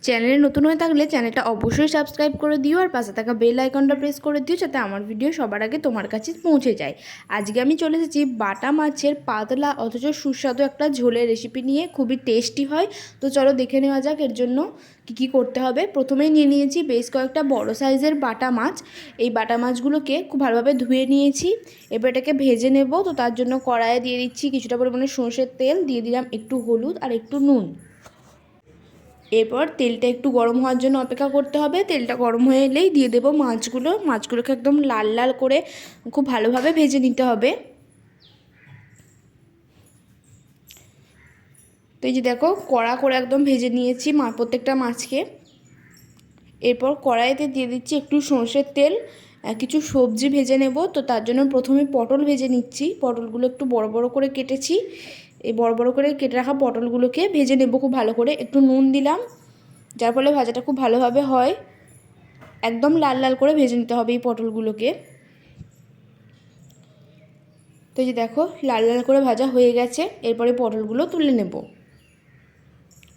চ্যানেলে নতুন হয়ে থাকলে চ্যানেলটা অবশ্যই সাবস্ক্রাইব করে দিও আর পাশে থাকা বেল আইকনটা প্রেস করে দিও যাতে আমার ভিডিও সবার আগে তোমার কাছে পৌঁছে যায়। আজকে আমি চলে এসেছি বাটা মাছের পাতলা অথচ সুস্বাদু একটা ঝোলের রেসিপি নিয়ে, খুবই টেস্টি হয়। তো চলো দেখে নেওয়া যাক এর জন্য কী করতে হবে। প্রথমেই নিয়ে নিয়েছি বেশ কয়েকটা বড় সাইজের বাটা মাছ। এই বাটা মাছগুলোকে খুব ভালোভাবে ধুয়ে নিয়েছি। এবার এটাকে ভেজে নেব। তো তার জন্য কড়াইয়ে দিয়ে দিচ্ছি কিছুটা পরিমাণে সরষের তেল, দিয়ে দিলাম একটু হলুদ আর একটু নুন। এরপর তেলটা একটু গরম হওয়ার জন্য অপেক্ষা করতে হবে। তেলটা গরম হয়ে এলেই দিয়ে দেবো মাছগুলোকে একদম লাল লাল করে খুব ভালোভাবে ভেজে নিতে হবে। তো এই যে দেখো কড়া করে একদম ভেজে নিয়েছি প্রত্যেকটা মাছকে। এরপর কড়াইতে দিয়ে দিচ্ছি একটু সরষের তেল, কিছু সবজি ভেজে নেব। তো তার জন্য প্রথমে পটল ভেজে নিচ্ছি। পটলগুলো একটু বড় বড় করে কেটেছি। এই বড় বড় করে কেটে রাখা পটলগুলোকে ভেজে নেব খুব ভালো করে। একটু নুন দিলাম যার ফলে ভাজাটা খুব ভালোভাবে হয়। একদম লাল লাল করে ভেজে নিতে হবে এই পটলগুলোকে। তো এই যে দেখো লাল লাল করে ভাজা হয়ে গেছে। এরপরে পটলগুলো তুলে নেব।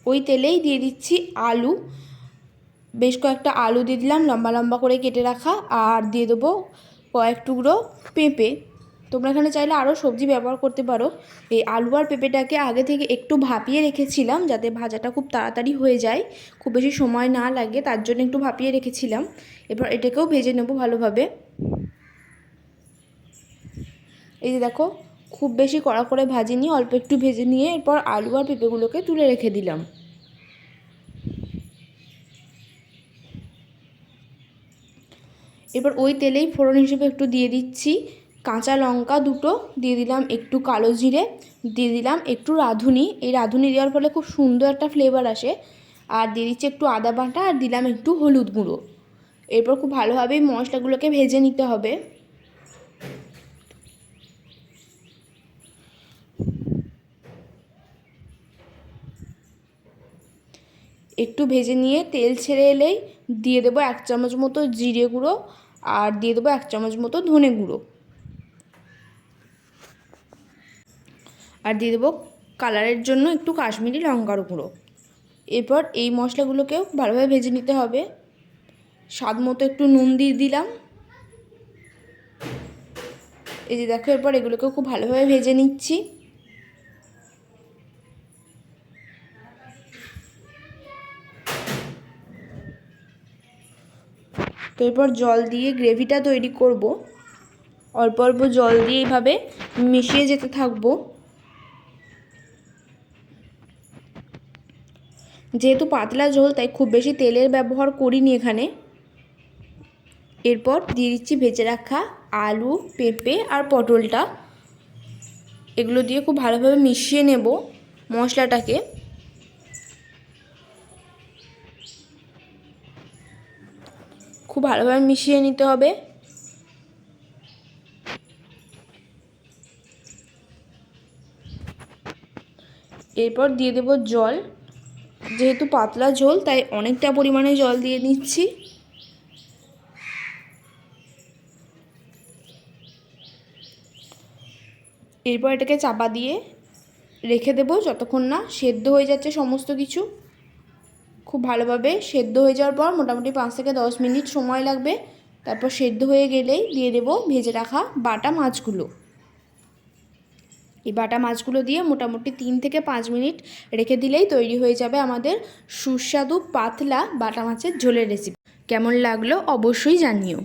ওই তেলেই দিয়ে দিচ্ছি আলু, বেশ কয়েকটা আলু দিয়ে দিলাম লম্বা লম্বা করে কেটে রাখা। আর দিয়ে দেবো কয়েক টুকরো পেঁপে। তোমরা এখানে চাইলে আরও সবজি ব্যবহার করতে পারো। এই আলু আর পেঁপেটাকে আগে থেকে একটু ভাপিয়ে রেখেছিলাম যাতে ভাজাটা খুব তাড়াতাড়ি হয়ে যায়, খুব বেশি সময় না লাগে, তার জন্য একটু ভাপিয়ে রেখেছিলাম। এবার এটাকেও ভেজে নেব ভালোভাবে। এই যে দেখো খুব বেশি কড়া করে ভাজিনি, অল্প একটু ভেজে নিয়ে এরপর আলু আর পেঁপেগুলোকে তুলে রেখে দিলাম। এবার ওই তেলেই ফোড়ন হিসেবে একটু দিয়ে দিচ্ছি কাঁচা লঙ্কা দুটো, দিয়ে দিলাম একটু কালো জিরে, দিয়ে দিলাম একটু রাঁধুনি। এই রাঁধুনি দেওয়ার ফলে খুব সুন্দর একটা ফ্লেভার আসে। আর দিয়ে দিচ্ছি একটু আদা বাটা, আর দিলাম একটু হলুদ গুঁড়ো। এরপর খুব ভালোভাবে মশলাগুলোকে ভেজে নিতে হবে। একটু ভেজে নিয়ে তেল ছেড়ে এলেই দিয়ে দেবো 1 চামচ মতো জিরে গুঁড়ো, আর দিয়ে দেবো 1 চামচ মতো ধনে গুঁড়ো, আর দিয়ে দেবো কালারের জন্য একটু কাশ্মীরি লঙ্কার গুঁড়ো। এরপর এই মশলাগুলোকেও ভালোভাবে ভেজে নিতে হবে। স্বাদ মতো একটু নুন দিয়ে দিলাম। এই যে দেখো এরপর এগুলোকেও খুব ভালোভাবে ভেজে নিচ্ছি। তো এরপর জল দিয়ে গ্রেভিটা তৈরি করব। অল্প অল্প জল দিয়ে এইভাবে মিশিয়ে যেতে থাকবো। যেহেতু পাতলা ঝোল তাই খুব বেশি তেলের ব্যবহার করিনি এখানে। এরপর দিয়ে দিচ্ছি ভেজে রাখা আলু, পেঁপে আর পটলটা। এগুলো দিয়ে খুব ভালোভাবে মিশিয়ে নেব মশলাটাকে। খুব ভালোভাবে মিশিয়ে নিতে হবে। এরপর দিয়ে দেব জল। যেহেতু পাতলা ঝোল তাই অনেকটা পরিমাণে জল দিয়ে নিচ্ছি। এরপর এটাকে চাপা দিয়ে রেখে দেব যতক্ষণ না সেদ্ধ হয়ে যাচ্ছে সমস্ত কিছু। খুব ভালোভাবে সেদ্ধ হয়ে যাওয়ার পর মোটামুটি 5 থেকে 10 মিনিট সময় লাগবে। তারপর সেদ্ধ হয়ে গেলেই দিয়ে দেব ভেজে রাখা বাটা মাছগুলো। এই বাটা মাছগুলো দিয়ে মোটামুটি 3 থেকে 5 মিনিট রেখে দিলেই তৈরি হয়ে যাবে আমাদের সুস্বাদু পাতলা বাটা মাছের ঝোলের রেসিপি। কেমন লাগলো অবশ্যই জানিও।